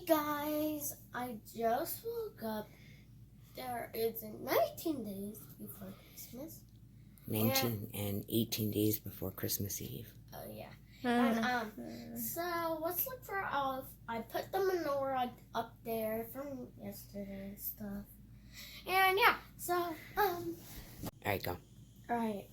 Guys, I just woke up. There is 19 days before Christmas. 19 and 18 days before Christmas Eve. Oh yeah. And so let's look for Elf. I put the menorah up there from yesterday and stuff. And yeah, so Alright, go. Alright.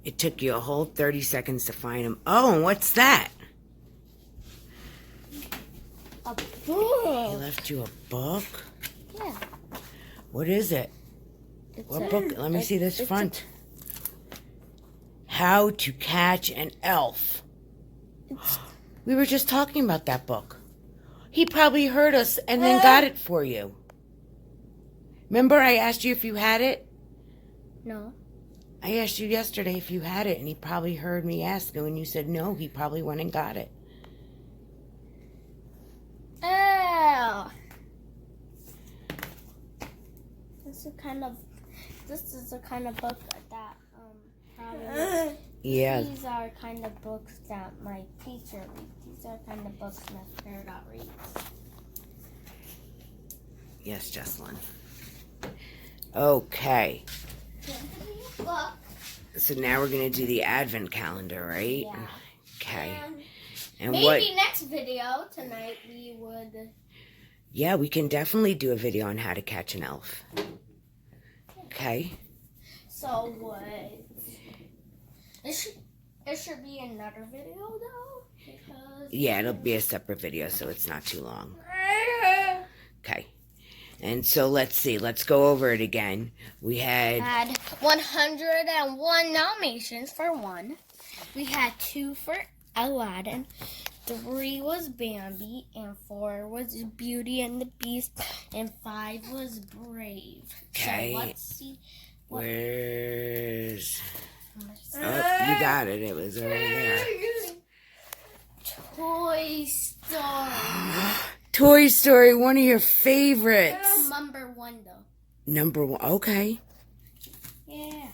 It took you a whole 30 seconds to find him. Oh, and what's that? A book. He left you a book? Yeah. What is it? What book? Let me see this front. How to Catch an Elf. We were just talking about that book. He probably heard us and then got it for you. Remember I asked you if you had it? No. I asked you yesterday if you had it, and he probably heard me ask you, and you said no, he probably went and got it. Oh. This is a kind of book that probably Yeah. These are kind of books that my teacher reads. These are kind of books my parent reads. Yes, Jesselyn. Okay. Book. So now we're going to do the advent calendar, right? Yeah. Okay. And what? maybe next video tonight we would. Yeah, we can definitely do a video on how to catch an elf. Okay. So what? It should be another video though. Because Yeah, it'll be a separate video, so it's not too long. Okay. And so let's see. Let's go over it again. We had 101 nominations for 1. We had 2 for Aladdin. 3 was Bambi, and 4 was Beauty and the Beast, and 5 was Brave. Okay. So let's see. Where's... Oh, you got it. It was right there. Toy Story. Toy Story, one of your favorites. Number 1 though. Number 1. Okay. Yeah.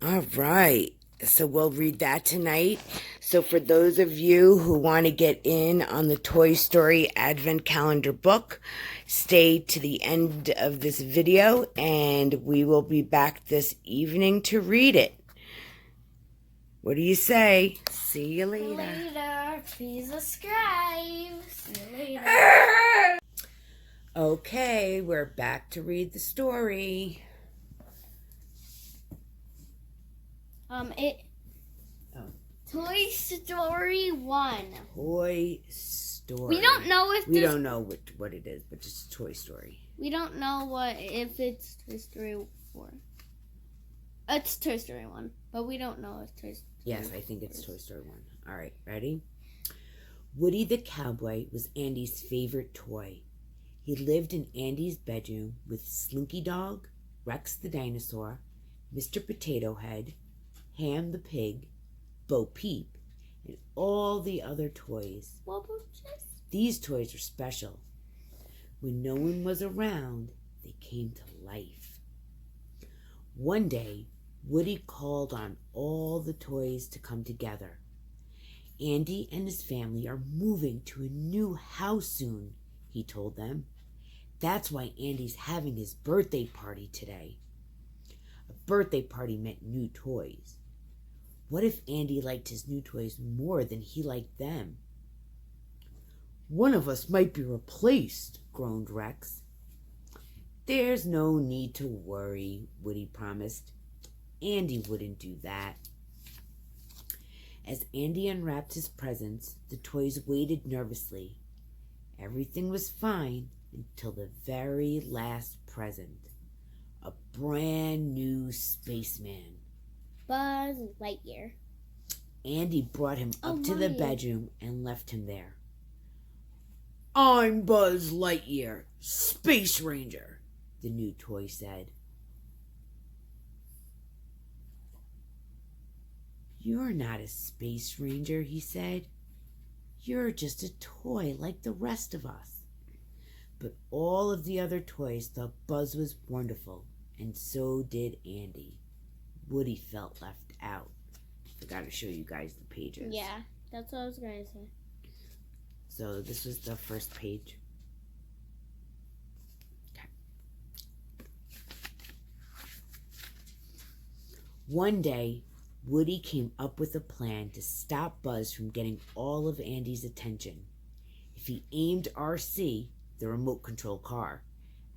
All right. So we'll read that tonight. So for those of you who want to get in on the Toy Story Advent Calendar book, stay to the end of this video and we will be back this evening to read it. What do you say? See you later. Later. Please subscribe. See you later. Okay, we're back to read the story. Toy Story 1. Toy Story. We don't know if we don't know what it is, but it's Toy Story. We don't know if it's Toy Story 4. It's Toy Story 1, but we don't know if Toy Story. Yes, I think it's Toy Story 1. All right, ready? Woody the cowboy was Andy's favorite toy. He lived in Andy's bedroom with Slinky Dog, Rex the dinosaur, Mr. Potato Head, Ham the pig, Bo Peep, and all the other toys. These toys were special. When no one was around, they came to life. One day, Woody called on all the toys to come together. Andy and his family are moving to a new house soon, he told them. That's why Andy's having his birthday party today. A birthday party meant new toys. What if Andy liked his new toys more than he liked them? One of us might be replaced, groaned Rex. There's no need to worry, Woody promised. Andy wouldn't do that. As Andy unwrapped his presents, the toys waited nervously. Everything was fine until the very last present. A brand new spaceman. Buzz Lightyear. Andy brought him Oh, up to the Mommy. bedroom and left him there. "I'm Buzz Lightyear, Space Ranger," the new toy said. "You're not a Space Ranger," he said. "You're just a toy like the rest of us." But all of the other toys thought Buzz was wonderful, and so did Andy. Woody felt left out. Forgot to show you guys the pages. Yeah, that's what I was going to say. So this was the first page. Okay. One day, Woody came up with a plan to stop Buzz from getting all of Andy's attention. If he aimed RC, the remote control car,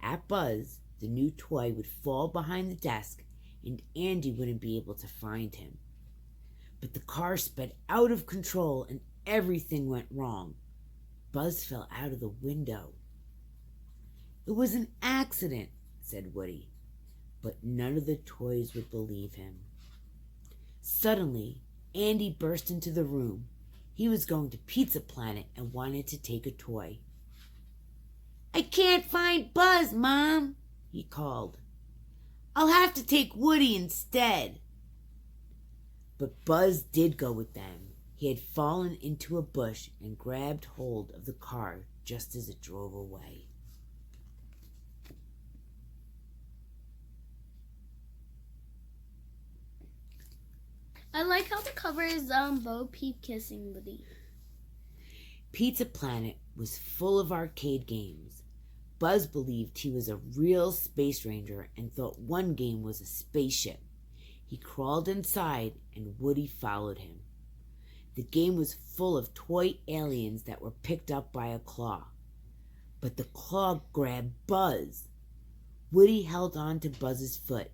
at Buzz, the new toy would fall behind the desk and Andy wouldn't be able to find him. But the car sped out of control and everything went wrong. Buzz fell out of the window. "It was an accident," said Woody, but none of the toys would believe him. Suddenly, Andy burst into the room. He was going to Pizza Planet and wanted to take a toy. "I can't find Buzz, Mom," he called. "I'll have to take Woody instead." But Buzz did go with them. He had fallen into a bush and grabbed hold of the car just as it drove away. I like how the cover is Bo Peep kissing Woody. Pizza Planet was full of arcade games. Buzz believed he was a real space ranger and thought one game was a spaceship. He crawled inside and Woody followed him. The game was full of toy aliens that were picked up by a claw. But the claw grabbed Buzz. Woody held on to Buzz's foot.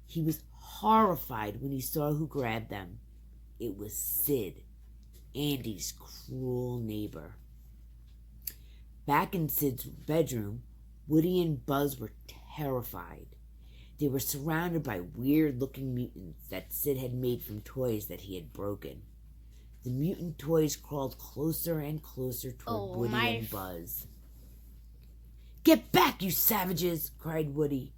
He was horrified when he saw who grabbed them. It was Sid, Andy's cruel neighbor. Back in Sid's bedroom, Woody and Buzz were terrified. They were surrounded by weird-looking mutants that Sid had made from toys that he had broken. The mutant toys crawled closer and closer toward Woody and Buzz. "Get back, you savages!" cried Woody.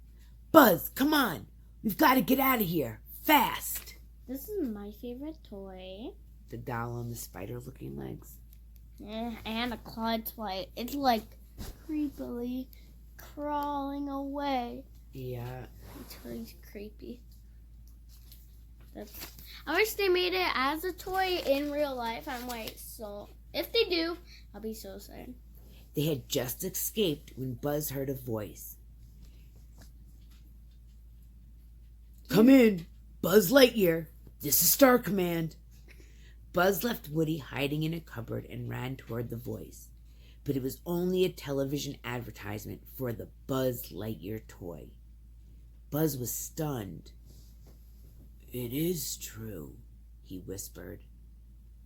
"Buzz, come on! We've got to get out of here! Fast!" This is my favorite toy. The doll on the spider-looking legs. And a clawed toy. It's like creepily crawling away. Yeah. The toy's creepy. I wish they made it as a toy in real life. I'm like, so if they do, I'll be so sad. They had just escaped when Buzz heard a voice. "Come in, Buzz Lightyear. This is Star Command." Buzz left Woody hiding in a cupboard and ran toward the voice. But it was only a television advertisement for the Buzz Lightyear toy. Buzz was stunned. "It is true," he whispered.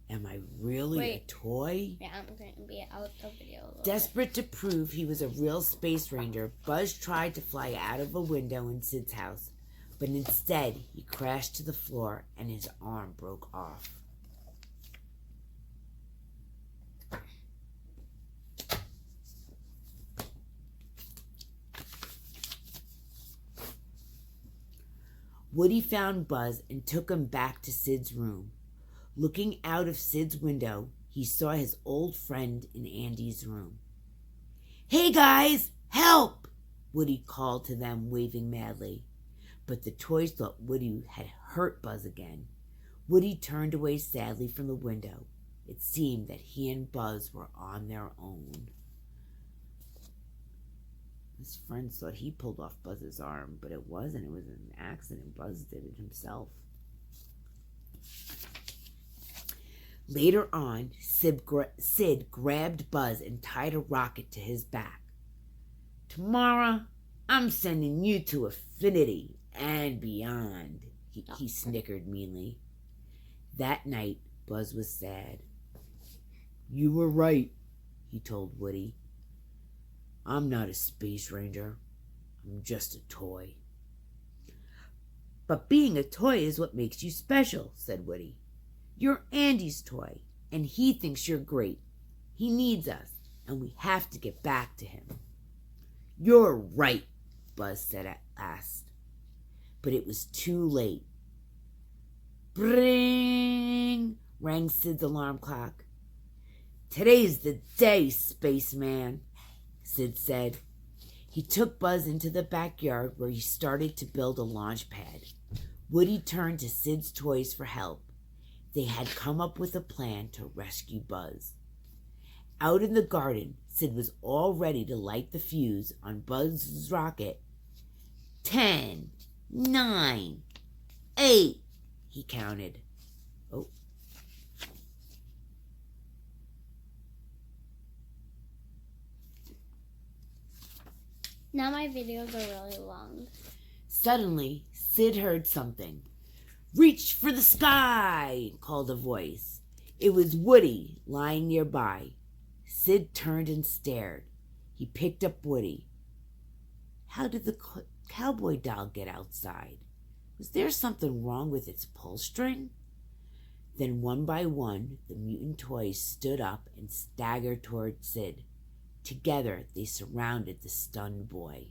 "Am I really a toy?" Yeah, I'm going to be out the video a little Desperate to prove he was a real space ranger, Buzz tried to fly out of a window in Sid's house, but instead he crashed to the floor and his arm broke off. Woody found Buzz and took him back to Sid's room. Looking out of Sid's window, he saw his old friend in Andy's room. "Hey guys, help!" Woody called to them, waving madly. But the toys thought Woody had hurt Buzz again. Woody turned away sadly from the window. It seemed that he and Buzz were on their own. His friends thought he pulled off Buzz's arm, but it wasn't. It was an accident. Buzz did it himself. Later on, Sid grabbed Buzz and tied a rocket to his back. "Tomorrow, I'm sending you to infinity and beyond," he snickered meanly. That night, Buzz was sad. "You were right," he told Woody. "I'm not a space ranger. I'm just a toy." "But being a toy is what makes you special," said Woody. You're Andy's toy, and he thinks you're great. He needs us, and we have to get back to him." "You're right," Buzz said at last. But it was too late. Bring! Rang Sid's alarm clock. "Today's the day, spaceman," Sid said. He took Buzz into the backyard where he started to build a launch pad. Woody turned to Sid's toys for help. They had come up with a plan to rescue Buzz. Out in the garden, Sid was all ready to light the fuse on Buzz's rocket. 10, 9, 8, he counted. Oh. Now my videos are really long. Suddenly, Sid heard something. "Reach for the sky!" called a voice. It was Woody, lying nearby. Sid turned and stared. He picked up Woody. How did the cowboy doll get outside? Was there something wrong with its pull string? Then one by one, the mutant toys stood up and staggered toward Sid. Together, they surrounded the stunned boy.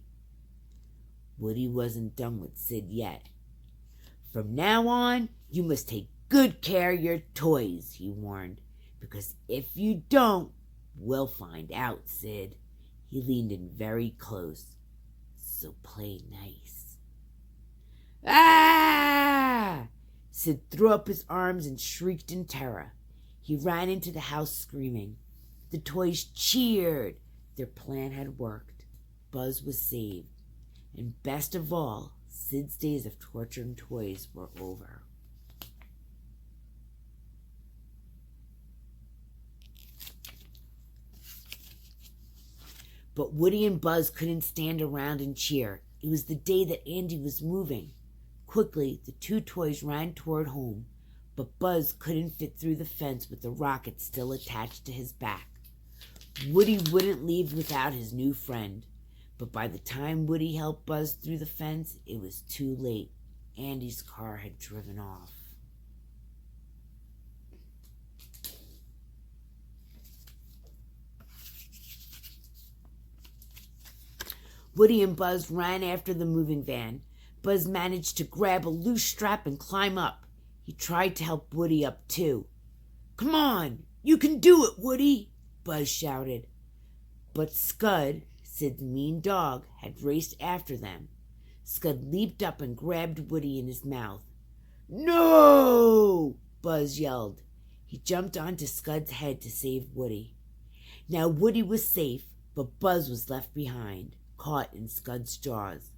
Woody wasn't done with Sid yet. "From now on, you must take good care of your toys," he warned. "Because if you don't, we'll find out, Sid." He leaned in very close. "So play nice." "Ah!" Sid threw up his arms and shrieked in terror. He ran into the house screaming. The toys cheered. Their plan had worked. Buzz was saved. And best of all, Sid's days of torturing toys were over. But Woody and Buzz couldn't stand around and cheer. It was the day that Andy was moving. Quickly, the two toys ran toward home, but Buzz couldn't fit through the fence with the rocket still attached to his back. Woody wouldn't leave without his new friend. But by the time Woody helped Buzz through the fence, it was too late. Andy's car had driven off. Woody and Buzz ran after the moving van. Buzz managed to grab a loose strap and climb up. He tried to help Woody up too. "Come on, you can do it, Woody," Buzz shouted. But Scud, Sid's mean dog, had raced after them. Scud leaped up and grabbed Woody in his mouth. "No!" Buzz yelled. He jumped onto Scud's head to save Woody. Now Woody was safe, but Buzz was left behind, caught in Scud's jaws.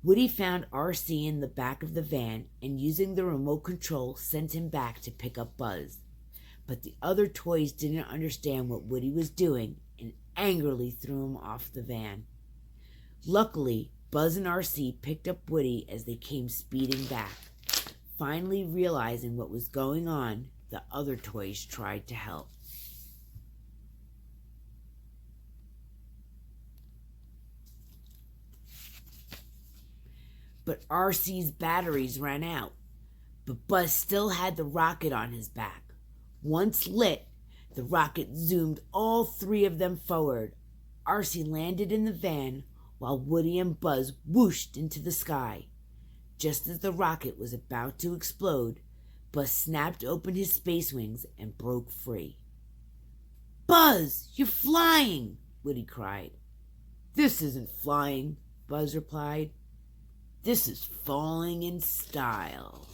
Woody found RC in the back of the van and, using the remote control, sent him back to pick up Buzz. But the other toys didn't understand what Woody was doing and angrily threw him off the van. Luckily, Buzz and RC picked up Woody as they came speeding back. Finally realizing what was going on, the other toys tried to help. But RC's batteries ran out. But Buzz still had the rocket on his back. Once lit, the rocket zoomed all three of them forward. RC landed in the van while Woody and Buzz whooshed into the sky. Just as the rocket was about to explode, Buzz snapped open his space wings and broke free. "Buzz, you're flying!" Woody cried. "This isn't flying," Buzz replied. "This is falling in style."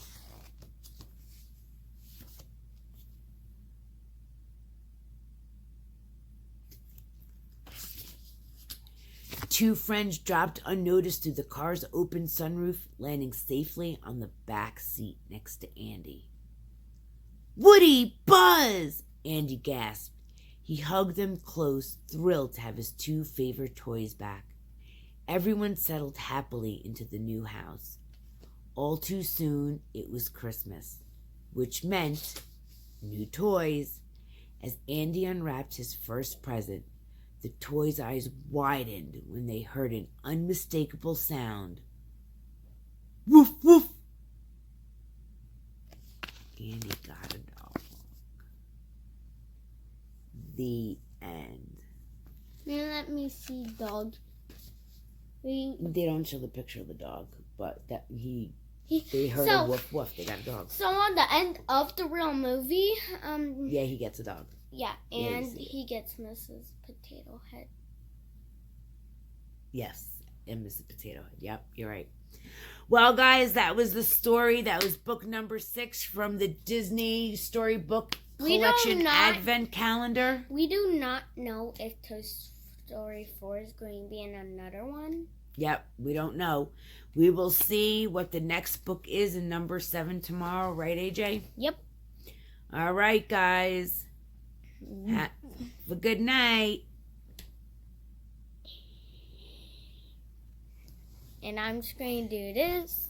The two friends dropped unnoticed through the car's open sunroof, landing safely on the back seat next to Andy. "Woody! Buzz!" Andy gasped. He hugged them close, thrilled to have his two favorite toys back. Everyone settled happily into the new house. All too soon, it was Christmas, which meant new toys. As Andy unwrapped his first present, the toys' eyes widened when they heard an unmistakable sound. Woof, woof! Andy got a dog. The end. Now let me see dog. We They don't show the picture of the dog, but he they heard so a woof woof. They got a dog. so on the end of the real movie, Yeah, he gets a dog. yeah, Yeah, you and see it. he gets Mrs. Potato Head. Yes, and Mrs. Potato Head. Yep, you're right. Well, guys, that was the story. That was book number 6 from the Disney Storybook We Collection do not- Advent Calendar. We do not know if Toy Story 4 is going to be in another one. Yep, we don't know. We will see what the next book is in number 7 tomorrow, right, AJ? Yep. All right, guys. Have a good night. And I'm just going to do this.